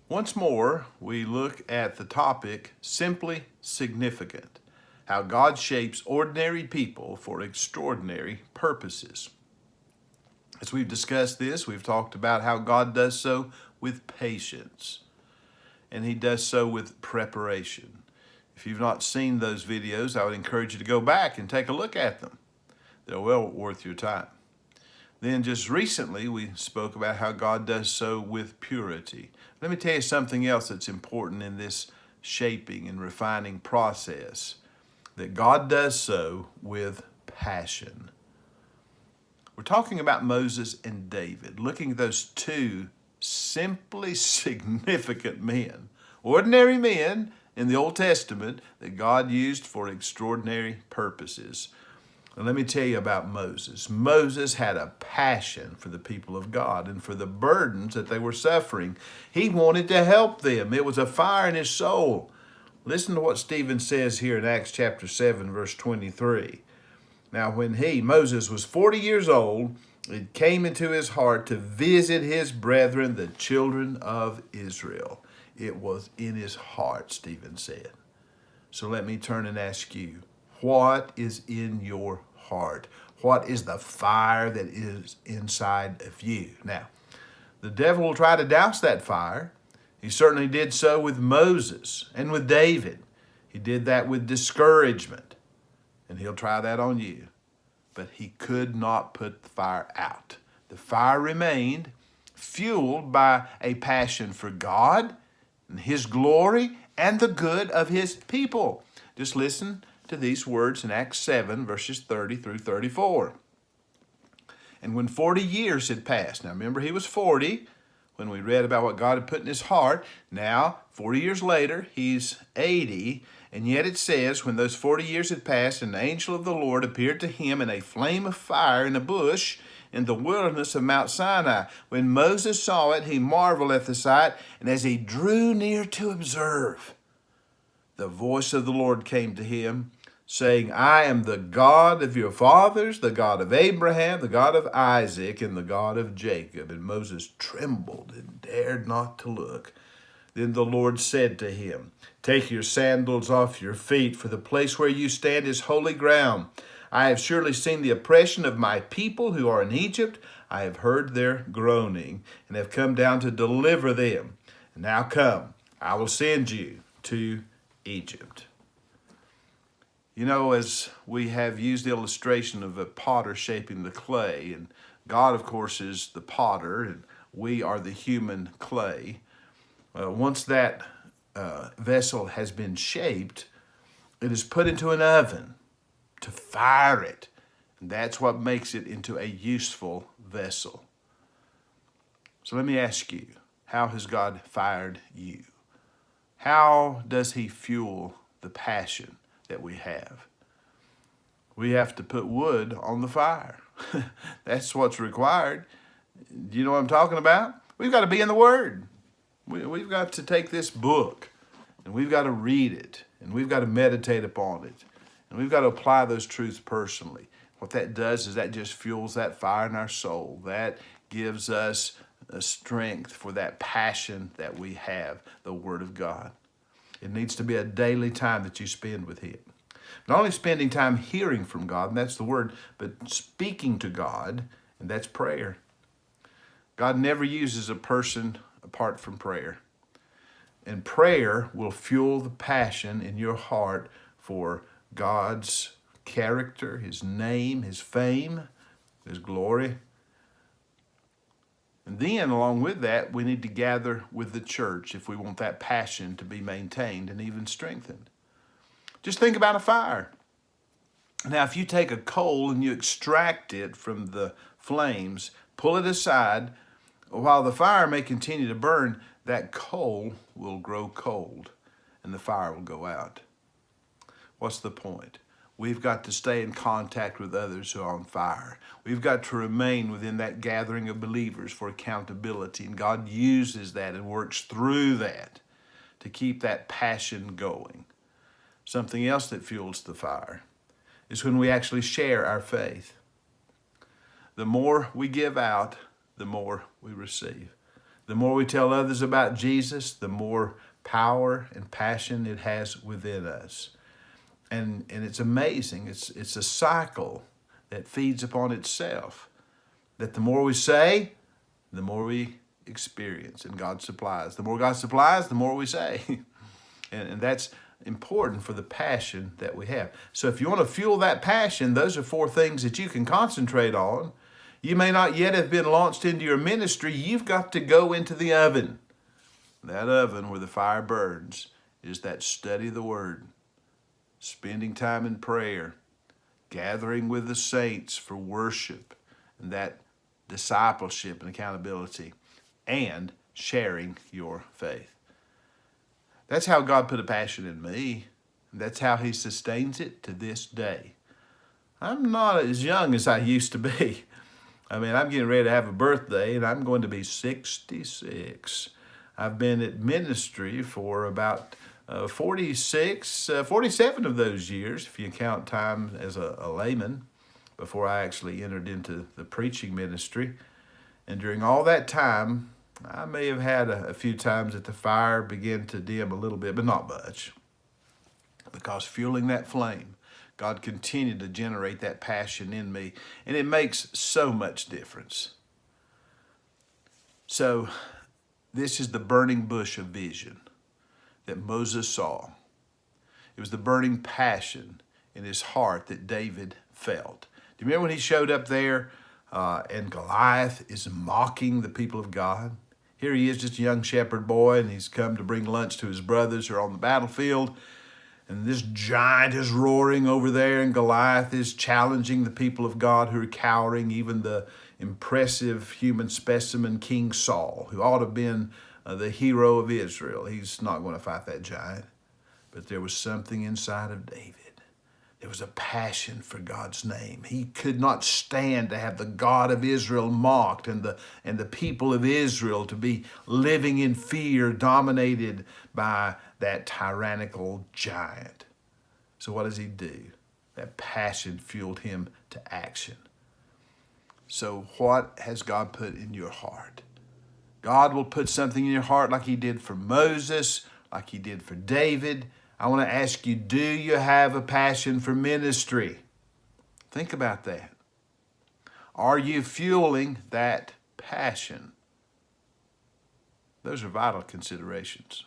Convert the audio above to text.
Once more, we look at the topic, Simply Significant, how God shapes ordinary people for extraordinary purposes. As we've discussed this, we've talked about how God does so with patience, and He does so with preparation. If you've not seen those videos, I would encourage you to go back and take a look at them. They're well worth your time. Then just recently, we spoke about how God does so with purity. Let me tell you something else that's important in this shaping and refining process, that God does so with passion. We're talking about Moses and David, looking at those two simply significant men, ordinary men in the Old Testament that God used for extraordinary purposes. And let me tell you about Moses. Moses had a passion for the people of God and for the burdens that they were suffering. He wanted to help them. It was a fire in his soul. Listen to what Stephen says here in Acts chapter 7, verse 23. Now, when Moses, was 40 years old, it came into his heart to visit his brethren, the children of Israel. It was in his heart, Stephen said. So let me turn and ask you, what is in your heart? What is the fire that is inside of you? Now, the devil will try to douse that fire. He certainly did so with Moses and with David. He did that with discouragement, and he'll try that on you. But he could not put the fire out. The fire remained, fueled by a passion for God and His glory and the good of His people. Just listen to these words in Acts 7, verses 30 through 34. And when 40 years had passed, now remember he was 40 when we read about what God had put in his heart. Now, 40 years later, he's 80. And yet it says, when those 40 years had passed, an angel of the Lord appeared to him in a flame of fire in a bush in the wilderness of Mount Sinai. When Moses saw it, he marveled at the sight, and as he drew near to observe, the voice of the Lord came to him, saying, I am the God of your fathers, the God of Abraham, the God of Isaac, and the God of Jacob. And Moses trembled and dared not to look. Then the Lord said to him, Take your sandals off your feet, for the place where you stand is holy ground. I have surely seen the oppression of my people who are in Egypt. I have heard their groaning, and have come down to deliver them. And now come, I will send you to Egypt. You know, as we have used the illustration of a potter shaping the clay, and God, of course, is the potter, and we are the human clay. Once that vessel has been shaped, it is put into an oven to fire it. And that's what makes it into a useful vessel. So let me ask you, how has God fired you? How does He fuel the passion that we have? We have to put wood on the fire. That's what's required. Do you know what I'm talking about? We've got to be in the Word. We've got to take this book, and we've got to read it, and we've got to meditate upon it, and we've got to apply those truths personally. What that does is that just fuels that fire in our soul. That gives us a strength for that passion that we have, the Word of God. It needs to be a daily time that you spend with Him. Not only spending time hearing from God, and that's the Word, but speaking to God, and that's prayer. God never uses a person apart from prayer. And prayer will fuel the passion in your heart for God's character, His name, His fame, His glory. And then, along with that, we need to gather with the church if we want that passion to be maintained and even strengthened. Just think about a fire. Now, if you take a coal and you extract it from the flames, pull it aside, while the fire may continue to burn, that coal will grow cold and the fire will go out. What's the point? We've got to stay in contact with others who are on fire. We've got to remain within that gathering of believers for accountability, and God uses that and works through that to keep that passion going. Something else that fuels the fire is when we actually share our faith. The more we give out, the more we receive. The more we tell others about Jesus, the more power and passion it has within us. And it's amazing. It's a cycle that feeds upon itself. That the more we say, the more we experience, and God supplies. The more God supplies, the more we say. and that's important for the passion that we have. So if you want to fuel that passion, those are 4 things that you can concentrate on. You may not yet have been launched into your ministry. You've got to go into the oven. That oven where the fire burns is that study of the Word, spending time in prayer, gathering with the saints for worship, and that discipleship and accountability, and sharing your faith. That's how God put a passion in me. That's how He sustains it to this day. I'm not as young as I used to be. I mean, I'm getting ready to have a birthday, and I'm going to be 66. I've been at ministry for about 47 of those years, if you count time as a layman, before I actually entered into the preaching ministry. And during all that time, I may have had a few times that the fire began to dim a little bit, but not much. Because fueling that flame, God continued to generate that passion in me, and it makes so much difference. So, this is the burning bush of vision that Moses saw. It was the burning passion in his heart that David felt. Do you remember when he showed up there and Goliath is mocking the people of God? Here he is, just a young shepherd boy, and he's come to bring lunch to his brothers who are on the battlefield. And this giant is roaring over there, and Goliath is challenging the people of God who are cowering, even the impressive human specimen King Saul, who ought to have been the hero of Israel. He's not going to fight that giant. But there was something inside of David. There was a passion for God's name. He could not stand to have the God of Israel mocked and the people of Israel to be living in fear, dominated by that tyrannical giant. So what does he do? That passion fueled him to action. So what has God put in your heart? God will put something in your heart like He did for Moses, like He did for David. I want to ask you, do you have a passion for ministry? Think about that. Are you fueling that passion? Those are vital considerations.